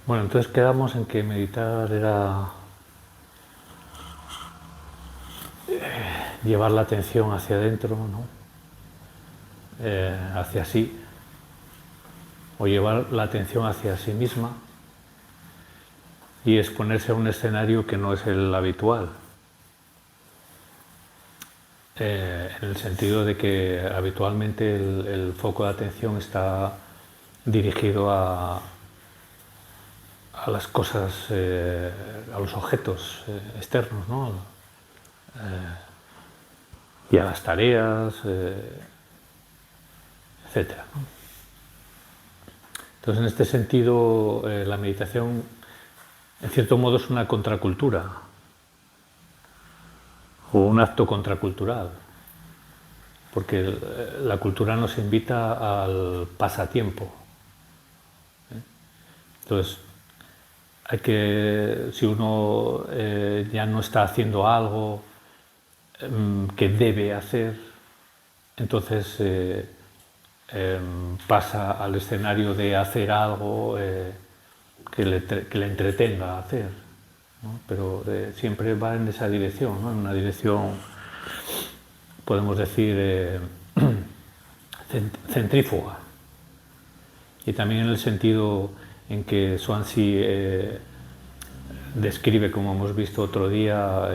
Bueno, entonces quedamos en que meditar era llevar la atención hacia adentro, ¿no? Hacia sí, o llevar la atención hacia sí misma y exponerse a un escenario que no es el habitual, en el sentido de que habitualmente el foco de atención está dirigido a las cosas, a los objetos externos, ¿no? Y a las tareas, etcétera, ¿no? Entonces, en este sentido, la meditación, en cierto modo, es una contracultura o un acto contracultural, porque la cultura nos invita al pasatiempo. Entonces, si uno ya no está haciendo algo que debe hacer, entonces pasa al escenario de hacer algo que le entretenga a hacer, ¿no? Pero siempre va en esa dirección, ¿no? En una dirección, podemos decir, centrífuga. Y también en el sentido en que Swansea describe, como hemos visto otro día,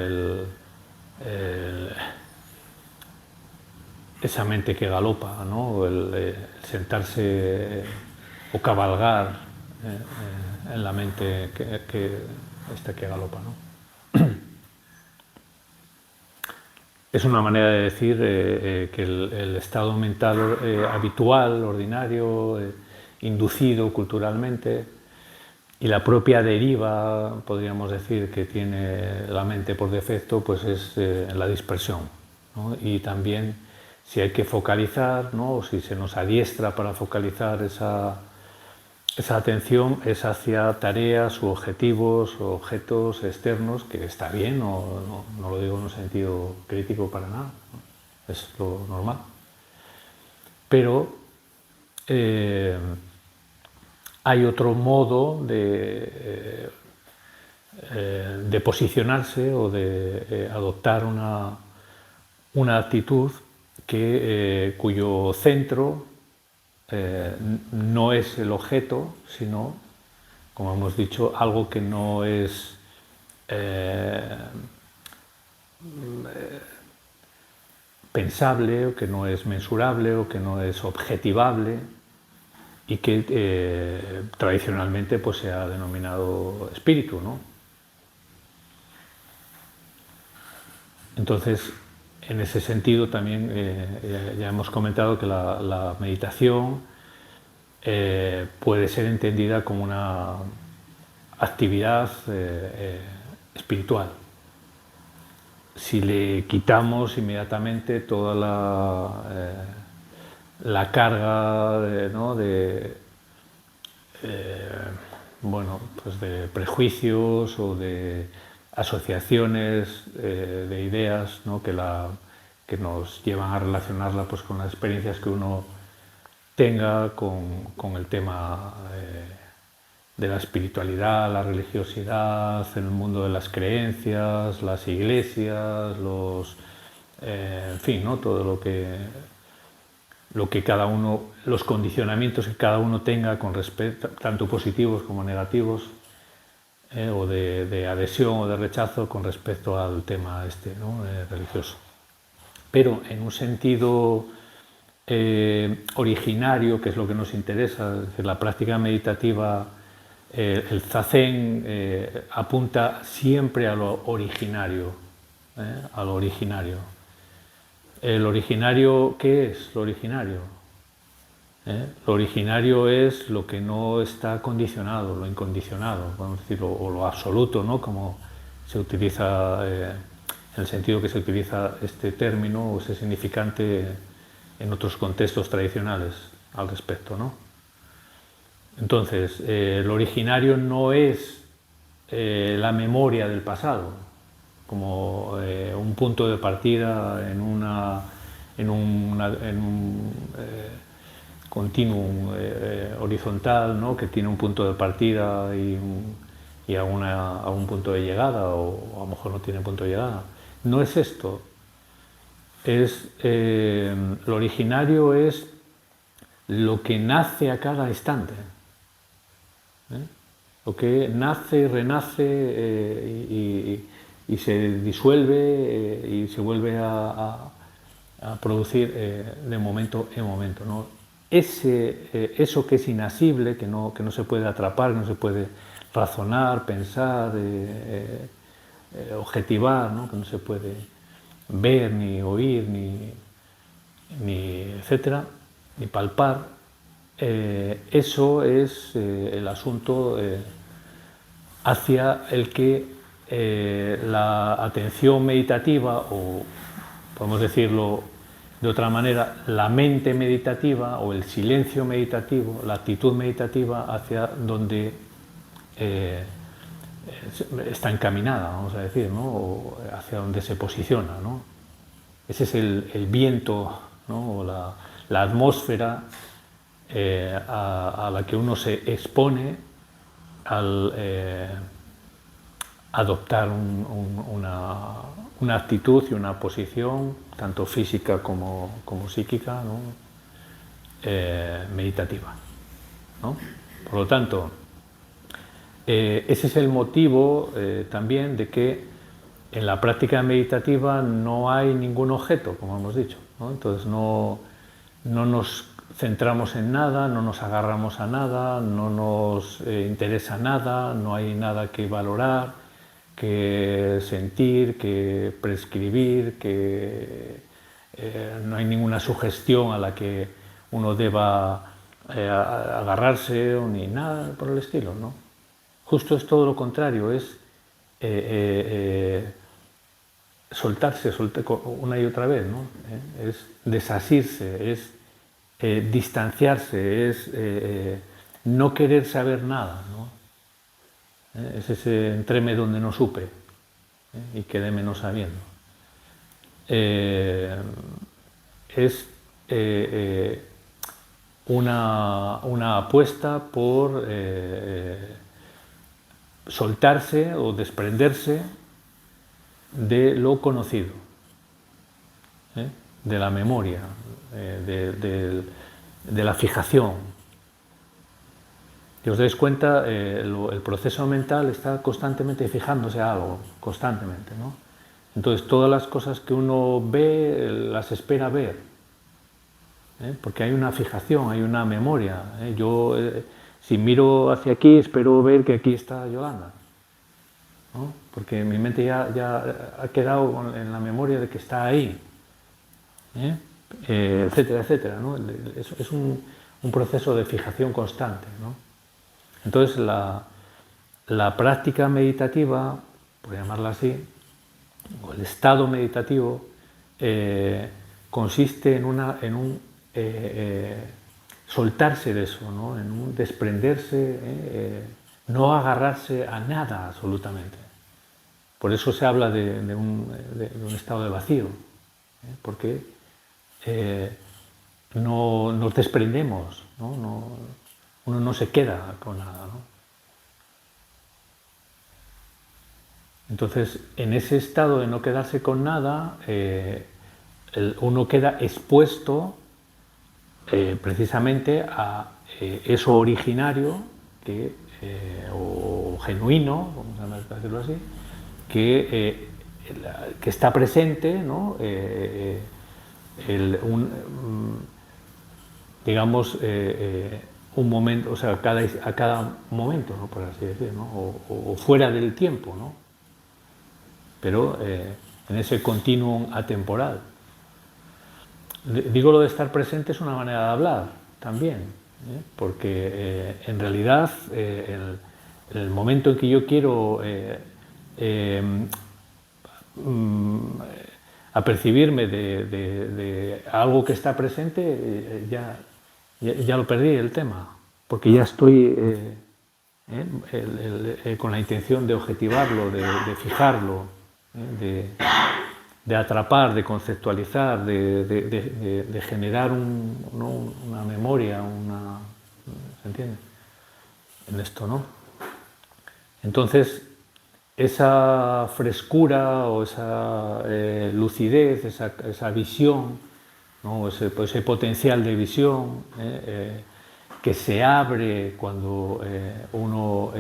esa mente que galopa, ¿no? El sentarse o cabalgar en la mente que galopa, ¿no? Es una manera de decir que el estado mental habitual, ordinario, inducido culturalmente, y la propia deriva, podríamos decir, que tiene la mente por defecto, pues es la dispersión, ¿no? Y también si hay que focalizar, ¿no? O si se nos adiestra para focalizar esa atención, es hacia tareas u objetivos o objetos externos, que está bien, no lo digo en un sentido crítico para nada, ¿no? Es lo normal. Pero hay otro modo de posicionarse o de adoptar una actitud cuyo centro no es el objeto, sino, como hemos dicho, algo que no es pensable, o que no es mensurable, o que no es objetivable, y que tradicionalmente pues, se ha denominado espíritu, ¿no? Entonces, en ese sentido también ya hemos comentado que la meditación puede ser entendida como una actividad espiritual. Si le quitamos inmediatamente toda la carga ¿no? bueno, pues de prejuicios o de asociaciones de ideas, ¿no? que nos llevan a relacionarla pues, con las experiencias que uno tenga con el tema de la espiritualidad, la religiosidad, el mundo de las creencias, las iglesias, en fin, ¿no? Todo lo que cada uno, los condicionamientos que cada uno tenga con respecto, tanto positivos como negativos, o de adhesión o de rechazo con respecto al tema ¿no? Religioso. Pero en un sentido originario, que es lo que nos interesa, es decir, la práctica meditativa, el zazen apunta siempre a lo originario, a lo originario. ¿El originario qué es? Lo originario. Lo originario es lo que no está condicionado, lo incondicionado, podemos decirlo, o lo absoluto, ¿no? Como se utiliza, en el sentido que se utiliza este término o ese significante en otros contextos tradicionales al respecto, ¿no? Entonces, lo originario no es la memoria del pasado, como un punto de partida en un continuum horizontal, ¿no? Que tiene un punto de partida y algún punto de llegada, o a lo mejor no tiene punto de llegada. No es esto. Lo originario es lo que nace a cada instante, lo que nace, renace y se disuelve y se vuelve a producir de momento en momento, ¿no? Eso que es inasible, que no se puede atrapar, que no se puede razonar, pensar, objetivar, ¿no? Que no se puede ver, ni oír, ni etcétera, ni palpar, eso es el asunto hacia el que la atención meditativa, o podemos decirlo de otra manera, la mente meditativa o el silencio meditativo, la actitud meditativa hacia donde está encaminada, vamos a decir, ¿no? O hacia donde se posiciona, ¿no? Ese es el viento, ¿no? O la atmósfera a la que uno se expone al adoptar una actitud y una posición, tanto física como psíquica, ¿no? Meditativa, ¿no? Por lo tanto, ese es el motivo también de que en la práctica meditativa no hay ningún objeto, como hemos dicho, ¿no? Entonces no nos centramos en nada, no nos agarramos a nada, no nos interesa nada, no hay nada que valorar, que sentir, que prescribir, que no hay ninguna sugestión a la que uno deba agarrarse o ni nada por el estilo, ¿no? Justo es todo lo contrario, es soltarse una y otra vez, ¿no? Es desasirse, es distanciarse, es no querer saber nada, ¿no? Es ese entreme donde no supe y quedéme no sabiendo. Es una apuesta por soltarse o desprenderse de lo conocido, de la memoria, de la fijación. Si os dais cuenta, el proceso mental está constantemente fijándose a algo, constantemente, ¿no? Entonces todas las cosas que uno ve, las espera ver, porque hay una fijación, hay una memoria. Yo, si miro hacia aquí, espero ver que aquí está Yolanda, ¿no? Porque mi mente ya ha quedado en la memoria de que está ahí, etcétera, etcétera, ¿no? Es un proceso de fijación constante, ¿no? Entonces la práctica meditativa, por llamarla así, o el estado meditativo, consiste en un soltarse de eso, ¿no? En un desprenderse, no agarrarse a nada absolutamente. Por eso se habla de un estado de vacío, porque no nos desprendemos, ¿no? Uno no se queda con nada, ¿no? Entonces, en ese estado de no quedarse con nada, uno queda expuesto precisamente a eso originario o genuino, vamos a decirlo así, que está presente, ¿no? Digamos, un momento, o sea, a cada momento, ¿no? Por así decirlo, ¿no? O fuera del tiempo, ¿no? Pero en ese continuum atemporal. Digo, lo de estar presente es una manera de hablar también, porque en realidad el momento en que yo quiero apercibirme de algo que está presente, ya lo perdí el tema, porque ya estoy con la intención de objetivarlo, de fijarlo, de atrapar, de conceptualizar, de generar una memoria, ¿se entiende? En esto, ¿no? Entonces, esa frescura o esa lucidez, esa visión, ¿no? ese potencial de visión que se abre cuando uno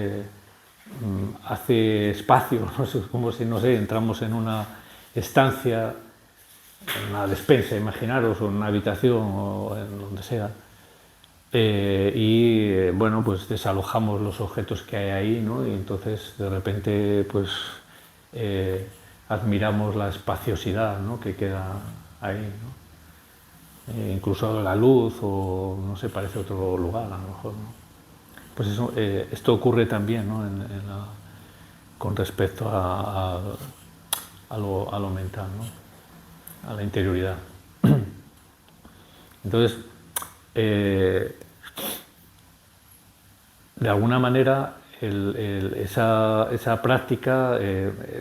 hace espacio, ¿no? Es como si, no sé, entramos en una estancia, en una despensa, imaginaros, o en una habitación, o en donde sea, bueno, pues desalojamos los objetos que hay ahí, ¿no? Y entonces de repente pues admiramos la espaciosidad, ¿no? Que queda ahí, ¿no? Incluso la luz, o no sé, parece otro lugar a lo mejor, ¿no? Pues eso, esto ocurre también, ¿no? Con respecto a lo mental, ¿no? A la interioridad. Entonces, de alguna manera, esa práctica,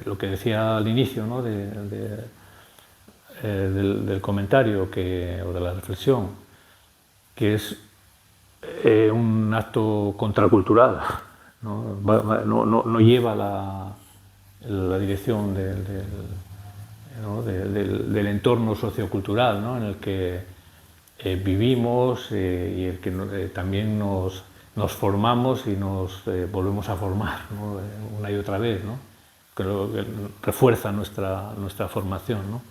lo que decía al inicio, ¿no? del comentario o de la reflexión, que es un acto contracultural, ¿no? No lleva la dirección del entorno sociocultural, ¿no? En el que vivimos y el que también nos formamos y nos volvemos a formar, ¿no? Una y otra vez, ¿no? Creo que refuerza nuestra formación, ¿no?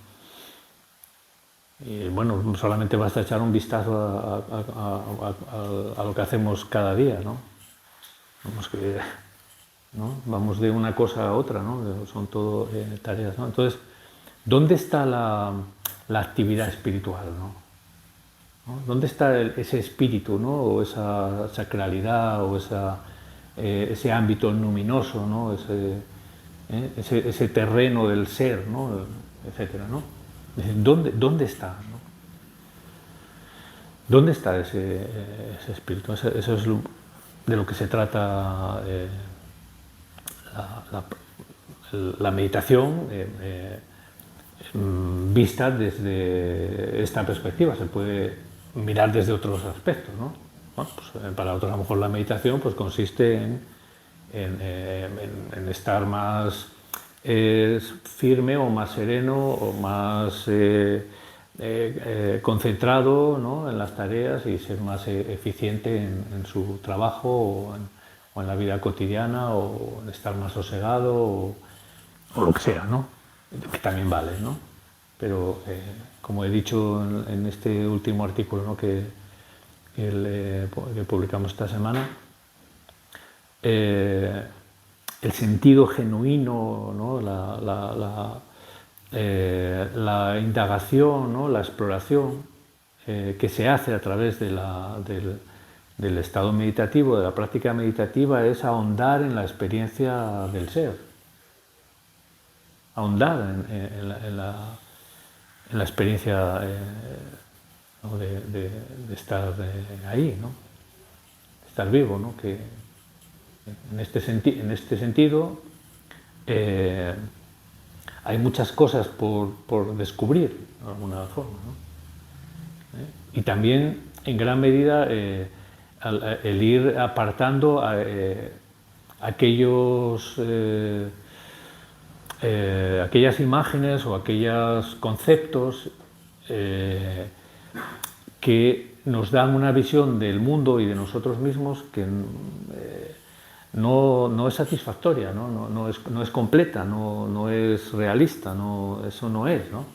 Y bueno, solamente basta echar un vistazo a lo que hacemos cada día, ¿no? Vamos de una cosa a otra, ¿no? Son todo tareas, ¿no? Entonces, ¿dónde está la actividad espiritual, ¿no? ¿Dónde está ese espíritu, ¿no? O esa sacralidad, o ese ámbito luminoso, ¿no? Ese terreno del ser, ¿no? Etcétera, ¿no? ¿Dónde está, ¿no? ¿Dónde está ese espíritu? Eso es de lo que se trata la meditación vista desde esta perspectiva. Se puede mirar desde otros aspectos, ¿no? Bueno, pues para otros a lo mejor la meditación pues consiste en estar más firme, o más sereno, o más concentrado, ¿no? En las tareas, y ser más eficiente en su trabajo, o en la vida cotidiana, o en estar más sosegado, o lo que sea, ¿no? Que también vale, ¿no? Pero como he dicho en este último artículo, ¿no? que publicamos esta semana, el sentido genuino, ¿no? La indagación, ¿no? La exploración que se hace a través del estado meditativo, de la práctica meditativa, es ahondar en la experiencia del ser, ahondar en la experiencia ¿no? de estar ahí, ¿no? De estar vivo, ¿no? Que en este sentido hay muchas cosas por descubrir, de alguna forma, ¿no? Y también, en gran medida, el ir apartando aquellas imágenes o aquellos conceptos que nos dan una visión del mundo y de nosotros mismos que no es satisfactoria, no es completa, no es realista, eso no es, ¿no?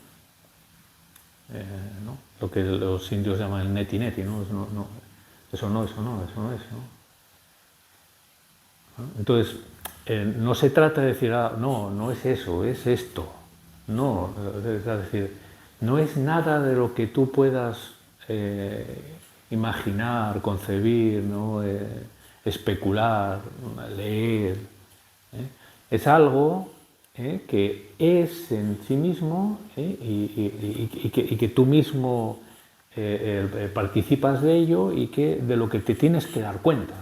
¿No? Lo que los indios llaman el neti neti, ¿no? Eso no es, ¿no? Entonces, no se trata de decir, no es eso, es esto. No, es decir, no es nada de lo que tú puedas imaginar, concebir, ¿no? Especular, leer. Es algo que es en sí mismo y que tú mismo participas de ello, y de lo que te tienes que dar cuenta.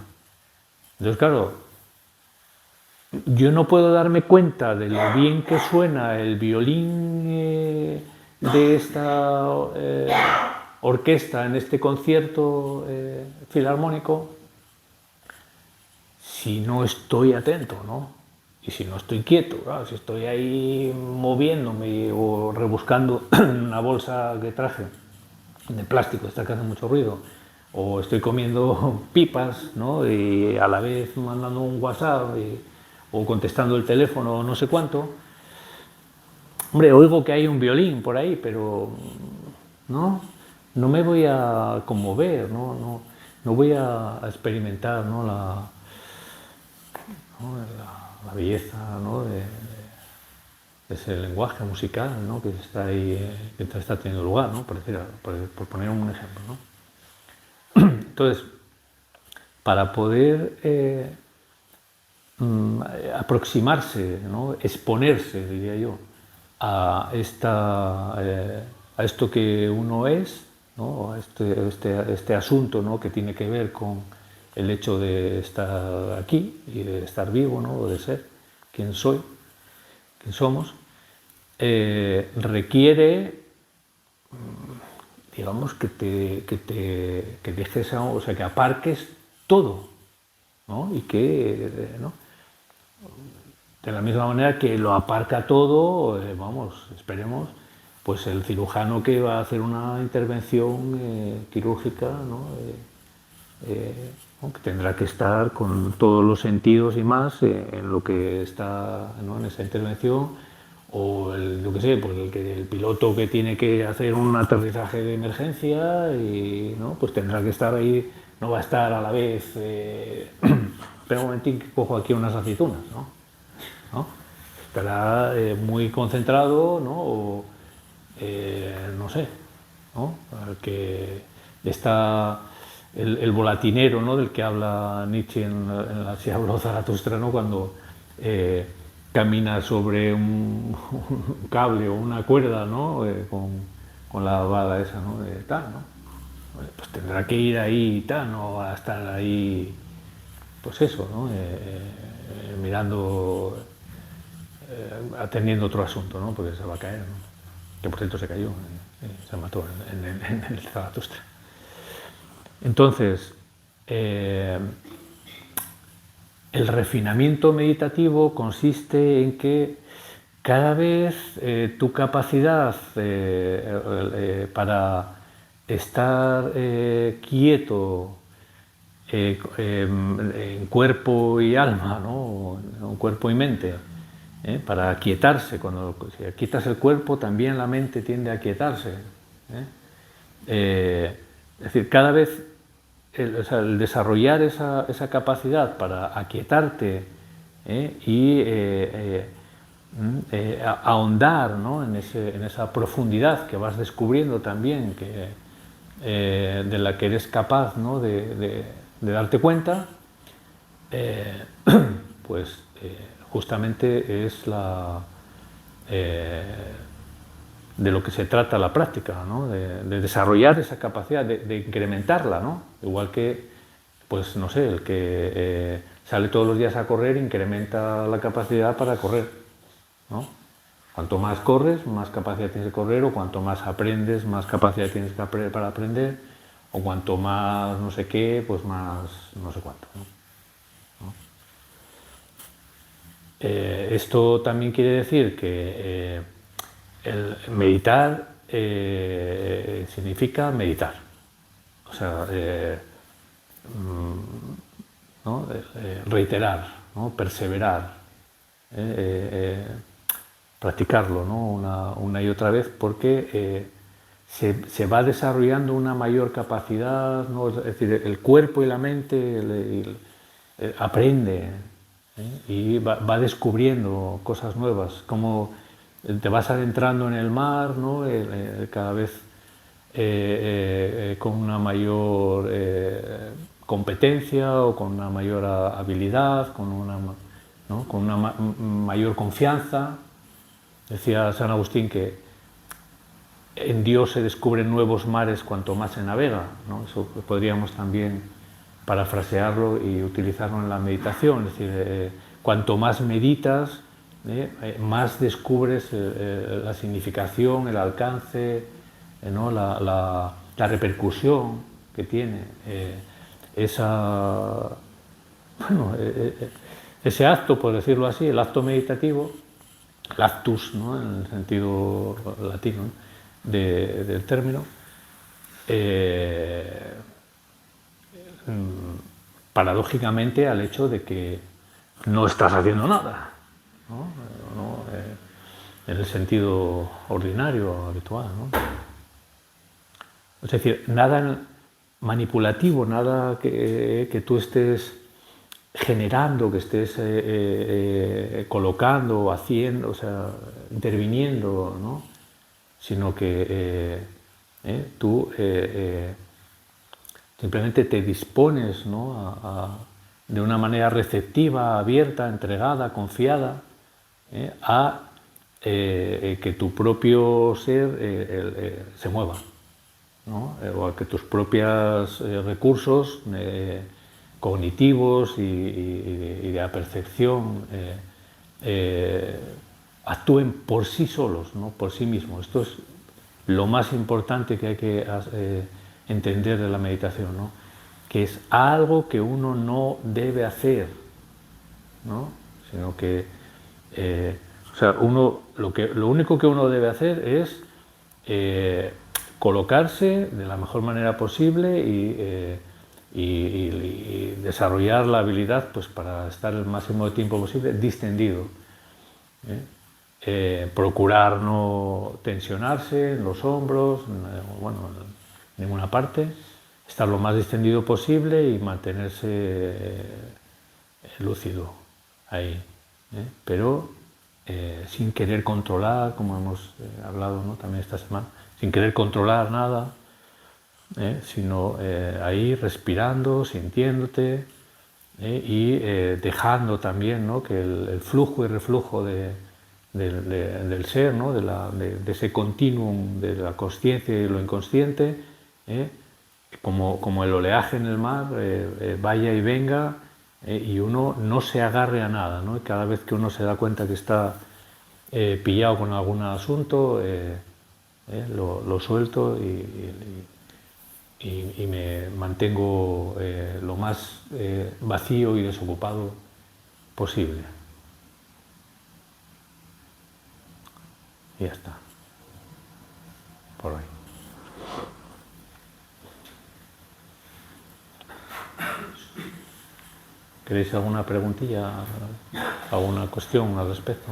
Entonces, claro, yo no puedo darme cuenta de lo bien que suena el violín de esta orquesta en este concierto filarmónico si no estoy atento, ¿no? Y si no estoy quieto, claro, si estoy ahí moviéndome o rebuscando una bolsa que traje de plástico, esta que hace mucho ruido, o estoy comiendo pipas, ¿no? Y a la vez mandando un WhatsApp o contestando el teléfono, no sé cuánto. Hombre, oigo que hay un violín por ahí, pero no me voy a conmover, no voy a experimentar, ¿no? la belleza, ¿no? de ese lenguaje musical, ¿no? que está ahí, que está teniendo lugar, ¿no? por poner un ejemplo, ¿no? Entonces, para poder aproximarse, ¿no? exponerse, diría yo, a esto que uno es, ¿no? a este asunto, ¿no? que tiene que ver con el hecho de estar aquí y de estar vivo, ¿no? o de ser quien soy, quien somos, requiere, digamos, que dejes, o sea, que aparques todo, ¿no? Y que, ¿no? de la misma manera que lo aparca todo, vamos, esperemos, pues el cirujano que va a hacer una intervención quirúrgica, ¿no? Que tendrá que estar con todos los sentidos y más en lo que está, ¿no? en esa intervención, o yo qué sé, pues el piloto que tiene que hacer un aterrizaje de emergencia y, ¿no? pues tendrá que estar ahí, no va a estar a la vez, espera un momentín que cojo aquí unas aceitunas, ¿no? Estará muy concentrado, ¿no? O no sé, ¿no? Que está el volatinero, ¿no? del que habla Nietzsche si habló Zaratustra, ¿no? cuando camina sobre un cable o una cuerda, ¿no? con la bala esa, ¿no? de tal, ¿no? Pues tendrá que ir ahí y tal, no va a estar ahí, pues eso, ¿no? mirando, atendiendo otro asunto, ¿no? porque se va a caer, ¿no? que por cierto se cayó, se mató en el Zaratustra. Entonces, el refinamiento meditativo consiste en que cada vez tu capacidad para estar quieto en cuerpo y alma, ¿no? en cuerpo y mente, para aquietarse, cuando si aquietas el cuerpo también la mente tiende a aquietarse. Es decir, cada vez el desarrollar esa capacidad para aquietarte y ahondar, ¿no? en esa profundidad que vas descubriendo también, de la que eres capaz, ¿no? de darte cuenta, pues justamente es de lo que se trata la práctica, ¿no? de desarrollar esa capacidad, de incrementarla, ¿no? Igual que, pues no sé, el que sale todos los días a correr incrementa la capacidad para correr, ¿no? Cuanto más corres, más capacidad tienes de correr, o cuanto más aprendes, más capacidad tienes para aprender, o cuanto más no sé qué, pues más no sé cuánto, ¿no? Esto también quiere decir que el meditar significa meditar, o sea, ¿no? reiterar, ¿no? perseverar, practicarlo, ¿no? una y otra vez, porque se va desarrollando una mayor capacidad, ¿no? Es decir, el cuerpo y la mente aprende, y va descubriendo cosas nuevas, como te vas adentrando en el mar, ¿no? cada vez con una mayor competencia o con una mayor habilidad, con una mayor confianza. Decía San Agustín que en Dios se descubren nuevos mares cuanto más se navega, ¿no? Eso podríamos también parafrasearlo y utilizarlo en la meditación, es decir, cuanto más meditas, más descubres la significación, el alcance, ¿no? la repercusión que tiene ese acto, por decirlo así, el acto meditativo, el actus, ¿no? En el sentido latino, ¿no? del término, paradójicamente al hecho de que no estás haciendo nada, ¿no? En el sentido ordinario, habitual, ¿no? Es decir, nada manipulativo, nada que tú estés generando, que estés colocando, haciendo, o sea, interviniendo, ¿no? Sino que tú simplemente te dispones, ¿no? de una manera receptiva, abierta, entregada, confiada, a que tu propio ser se mueva, ¿no? O a que tus propios recursos cognitivos y de apercepción actúen por sí solos, ¿no? Por sí mismos. Esto es lo más importante que hay que entender de la meditación, ¿no? Que es algo que uno no debe hacer, ¿no? Sino que o sea, lo único que uno debe hacer es colocarse de la mejor manera posible y desarrollar la habilidad, pues, para estar el máximo de tiempo posible distendido. Procurar no tensionarse en los hombros, bueno, en ninguna parte, estar lo más distendido posible y mantenerse lúcido ahí, pero sin querer controlar, como hemos hablado, ¿no? También esta semana, sin querer controlar nada, sino ahí respirando, sintiéndote, y dejando también, ¿no? que el flujo y reflujo del ser, ¿no? de ese continuum de la consciencia y lo inconsciente, como el oleaje en el mar, vaya y venga, y uno no se agarre a nada, ¿no? Y cada vez que uno se da cuenta que está pillado con algún asunto, lo suelto y me mantengo lo más vacío y desocupado posible. Y ya está. Por hoy. ¿Queréis alguna preguntilla, alguna cuestión al respecto?